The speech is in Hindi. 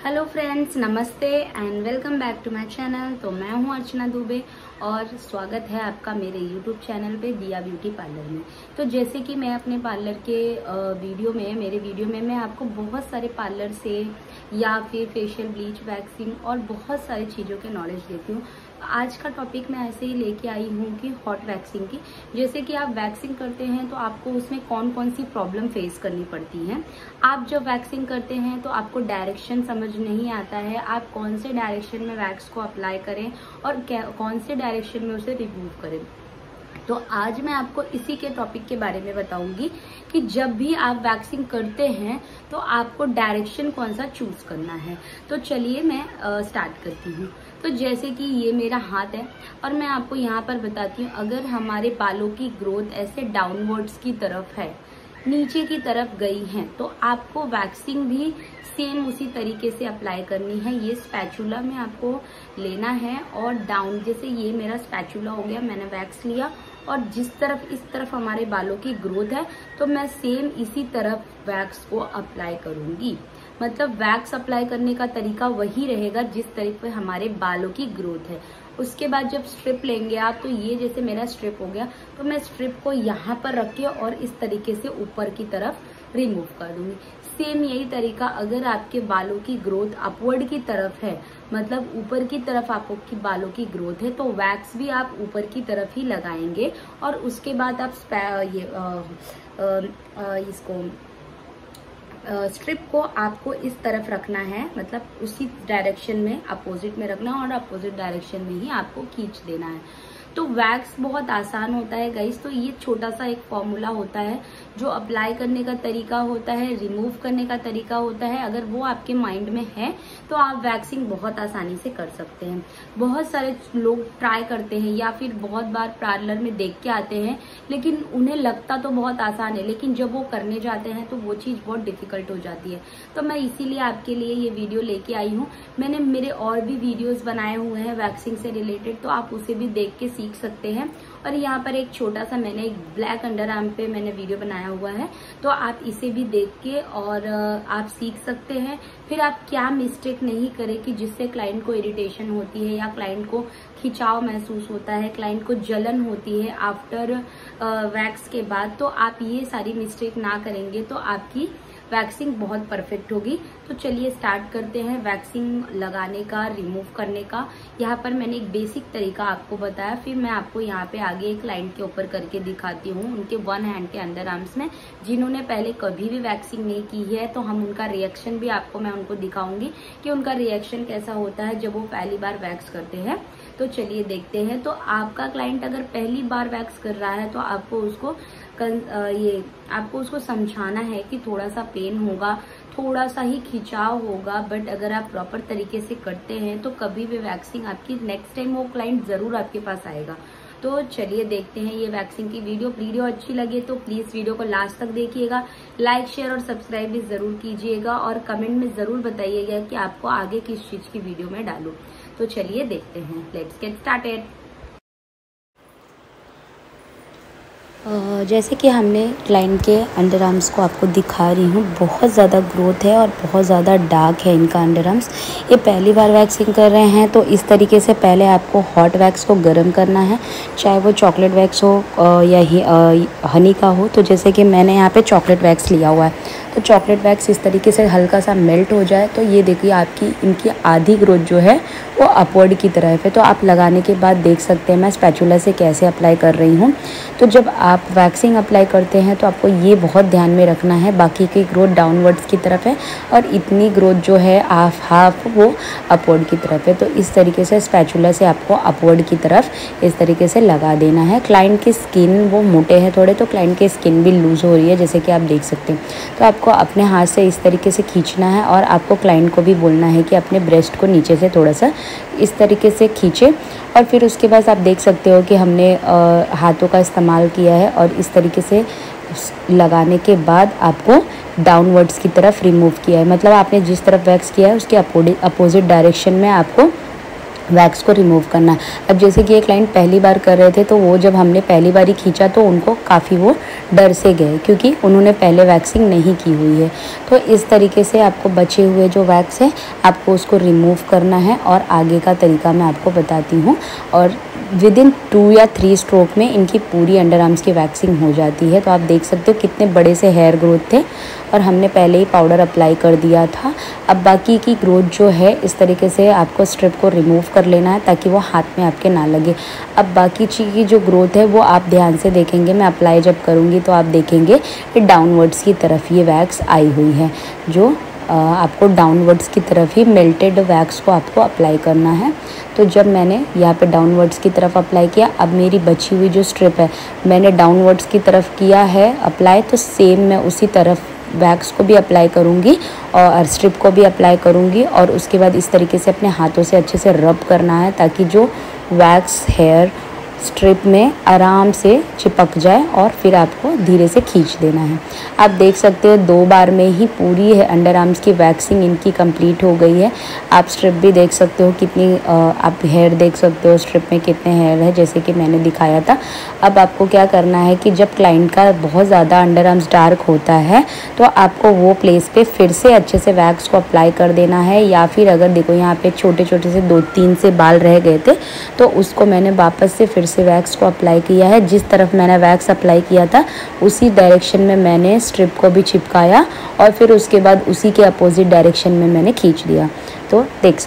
हेलो फ्रेंड्स, नमस्ते and welcome back to my channel. तो मैं हूं अर्चना दुबे और स्वागत है आपका मेरे यूट्यूब चैनल पे दिया ब्यूटी पार्लर में। तो जैसे कि मैं अपने पार्लर के मेरे वीडियो में मैं आपको बहुत सारे पार्लर से या फिर फेशियल ब्लीच वैक्सिंग और बहुत सारी चीज़ों के नॉलेज देती हूँ। आज का टॉपिक मैं ऐसे ही लेके आई हूँ कि हॉट वैक्सिंग की। जैसे कि आप वैक्सिंग करते हैं तो आपको उसमें कौन कौन सी प्रॉब्लम फेस करनी पड़ती है। आप जब वैक्सिंग करते हैं तो आपको डायरेक्शन समझ नहीं आता है, आप कौन से डायरेक्शन में वैक्स को अप्लाई करें और कौन से डायरेक्शन में उसे रिमूव करें। तो आज मैं आपको इसी के टॉपिक के बारे में बताऊंगी कि जब भी आप वैक्सिंग करते हैं तो आपको डायरेक्शन कौन सा चूज करना है। तो चलिए मैं स्टार्ट करती हूँ। तो जैसे कि ये मेरा हाथ है और मैं आपको यहाँ पर बताती हूँ, अगर हमारे बालों की ग्रोथ ऐसे डाउनवर्ड्स की तरफ है, नीचे की तरफ गई है, तो आपको वैक्सिंग भी सेम उसी तरीके से अप्लाई करनी है। ये स्पैचुला में आपको लेना है और डाउन, जैसे ये मेरा स्पैचुला हो गया, मैंने वैक्स लिया और जिस तरफ इस तरफ हमारे बालों की ग्रोथ है तो मैं सेम इसी तरफ वैक्स को अप्लाई करूंगी। मतलब वैक्स अप्लाई करने का तरीका वही रहेगा जिस तरीके पे हमारे बालों की ग्रोथ है। उसके बाद जब स्ट्रिप लेंगे आप, तो ये जैसे मेरा स्ट्रिप हो गया तो मैं स्ट्रिप को यहाँ पर रख के और इस तरीके से ऊपर की तरफ रिमूव कर दूंगी। सेम यही तरीका अगर आपके बालों की ग्रोथ अपवर्ड की तरफ है, मतलब ऊपर की तरफ आपकी बालों की ग्रोथ है, तो वैक्स भी आप ऊपर की तरफ ही लगाएंगे और उसके बाद आप स्ट्रिप को आपको इस तरफ रखना है, मतलब उसी डायरेक्शन में अपोजिट में रखना और अपोजिट डायरेक्शन में ही आपको खींच देना है। तो वैक्स बहुत आसान होता है गाइस। तो ये छोटा सा एक फॉर्मूला होता है जो अप्लाई करने का तरीका होता है, रिमूव करने का तरीका होता है। अगर वो आपके माइंड में है तो आप वैक्सिंग बहुत आसानी से कर सकते हैं। बहुत सारे लोग ट्राई करते हैं या फिर बहुत बार पार्लर में देख के आते हैं, लेकिन उन्हें लगता तो बहुत आसान है, लेकिन जब वो करने जाते हैं तो वो चीज बहुत डिफिकल्ट हो जाती है। तो मैं इसीलिए आपके लिए ये वीडियो लेके आई हूँ। मैंने मेरे और भी वीडियोज बनाए हुए हैं वैक्सिंग से रिलेटेड, तो आप उसे भी देख के सीख सकते हैं। और यहाँ पर एक छोटा सा मैंने एक ब्लैक अंडर आर्म पे मैंने वीडियो बनाया हुआ है, तो आप इसे भी देख के और आप सीख सकते हैं। फिर आप क्या मिस्टेक नहीं करें कि जिससे क्लाइंट को इरिटेशन होती है या क्लाइंट को खिंचाव महसूस होता है, क्लाइंट को जलन होती है आफ्टर वैक्स के बाद। तो आप ये सारी मिस्टेक ना करेंगे तो आपकी वैक्सिंग बहुत परफेक्ट होगी। तो चलिए स्टार्ट करते हैं वैक्सिंग लगाने का, रिमूव करने का। यहाँ पर मैंने एक बेसिक तरीका आपको बताया, फिर मैं आपको यहाँ पे आगे एक क्लाइंट के ऊपर करके दिखाती हूँ, उनके वन हैंड के अंडर आर्म्स में, जिन्होंने पहले कभी भी वैक्सिंग नहीं की है। तो हम उनका रिएक्शन भी आपको मैं उनको दिखाऊंगी कि उनका रिएक्शन कैसा होता है जब वो पहली बार वैक्स करते हैं। तो चलिए देखते हैं। तो आपका क्लाइंट अगर पहली बार वैक्स कर रहा है तो आपको उसको समझाना है कि थोड़ा सा पेन होगा, थोड़ा सा ही खिंचाव होगा, बट अगर आप प्रॉपर तरीके से करते हैं तो कभी भी वैक्सिंग आपकी नेक्स्ट टाइम वो क्लाइंट जरूर आपके पास आएगा। तो चलिए देखते हैं ये वैक्सिंग की वीडियो अच्छी लगे तो प्लीज वीडियो को लास्ट तक देखिएगा, लाइक शेयर और सब्सक्राइब भी जरूर कीजिएगा और कमेंट में जरूर बताइएगा कि आपको आगे किस चीज की वीडियो में डालूं। तो चलिए देखते हैं, लेट्स गेट स्टार्टेड। जैसे कि हमने क्लाइंट के अंडर आर्म्स को आपको दिखा रही हूँ, बहुत ज़्यादा ग्रोथ है और बहुत ज़्यादा डार्क है इनका अंडर आर्म्स। ये पहली बार वैक्सिंग कर रहे हैं, तो इस तरीके से पहले आपको हॉट वैक्स को गर्म करना है, चाहे वो चॉकलेट वैक्स हो या हनी का हो। तो जैसे कि मैंने यहाँ पे चॉकलेट वैक्स लिया हुआ है, तो चॉकलेट वैक्स इस तरीके से हल्का सा मेल्ट हो जाए तो ये देखिए आपकी इनकी आधी ग्रोथ जो है वो अपवर्ड की तरफ है। तो आप लगाने के बाद देख सकते हैं मैं स्पैचुला से कैसे अप्लाई कर रही हूँ। तो जब आप वैक्सिंग अप्लाई करते हैं तो आपको ये बहुत ध्यान में रखना है, बाकी की ग्रोथ डाउनवर्ड्स की तरफ है और इतनी ग्रोथ जो है हाफ वो अपवर्ड की तरफ है। तो इस तरीके से स्पैचुला से आपको अपवर्ड की तरफ इस तरीके से लगा देना है। क्लाइंट की स्किन वो मोटे हैं थोड़े, तो क्लाइंट की स्किन भी लूज़ हो रही है जैसे कि आप देख सकते हैं। तो आपको अपने हाथ से इस तरीके से खींचना है और आपको क्लाइंट को भी बोलना है कि अपने ब्रेस्ट को नीचे से थोड़ा सा इस तरीके से खींचे। और फिर उसके बाद आप देख सकते हो कि हमने हाथों का इस्तेमाल किया है और इस तरीके से लगाने के बाद आपको डाउनवर्ड्स की तरफ रिमूव किया है, मतलब आपने जिस तरफ वैक्स किया है उसके अपोजिट डायरेक्शन में आपको वैक्स को रिमूव करना है। अब जैसे कि एक क्लाइंट पहली बार कर रहे थे, तो वो जब हमने पहली बार ही खींचा तो उनको काफ़ी वो डर से गए, क्योंकि उन्होंने पहले वैक्सिंग नहीं की हुई है। तो इस तरीके से आपको बचे हुए जो वैक्स है आपको उसको रिमूव करना है, और आगे का तरीका मैं आपको बताती हूँ। और विदिन 2 या 3 स्ट्रोक में इनकी पूरी अंडर आर्म्स की वैक्सिंग हो जाती है। तो आप देख सकते हो कितने बड़े से हेयर ग्रोथ थे, और हमने पहले ही पाउडर अप्लाई कर दिया था। अब बाकी की ग्रोथ जो है इस तरीके से आपको स्ट्रिप को रिमूव कर लेना है, ताकि वो हाथ में आपके ना लगे। अब बाकी चीज़ की जो ग्रोथ है वो आप ध्यान से देखेंगे, मैं अप्लाई जब करूँगी तो आप देखेंगे कि डाउनवर्ड्स की तरफ ये वैक्स आई हुई है, जो आपको डाउनवर्ड्स की तरफ ही मेल्टेड वैक्स को आपको अप्लाई करना है। तो जब मैंने यहाँ पे डाउनवर्ड्स की तरफ अप्लाई किया, अब मेरी बची हुई जो स्ट्रिप है मैंने डाउनवर्ड्स की तरफ किया है अप्लाई, तो सेम मैं उसी तरफ वैक्स को भी अप्लाई करूँगी और स्ट्रिप को भी अप्लाई करूँगी। और उसके बाद इस तरीके से अपने हाथों से अच्छे से रब करना है, ताकि जो वैक्स हेयर स्ट्रिप में आराम से चिपक जाए, और फिर आपको धीरे से खींच देना है। आप देख सकते हो 2 बार में ही पूरी अंडर आर्म्स की वैक्सिंग इनकी कंप्लीट हो गई है। आप स्ट्रिप भी देख सकते हो कितनी, आप हेयर देख सकते हो स्ट्रिप में कितने हेयर है, जैसे कि मैंने दिखाया था। अब आपको क्या करना है कि जब क्लाइंट का बहुत ज़्यादा अंडर आर्म्स डार्क होता है तो आपको वो प्लेस पे फिर से अच्छे से वैक्स को अप्लाई कर देना है, या फिर अगर देखो यहाँ पे छोटे छोटे से 2-3 से बाल रह गए थे तो उसको मैंने वापस से फिर से वैक्स को अप्लाई किया है। जिस तरफ मैंने वैक्स अप्लाई किया था उसी डायरेक्शन में मैंने स्ट्रिप को भी चिपकाया, और फिर उसके बाद उसी के अपोजिट डायरेक्शन में मैंने खींच दिया। तो देख सकते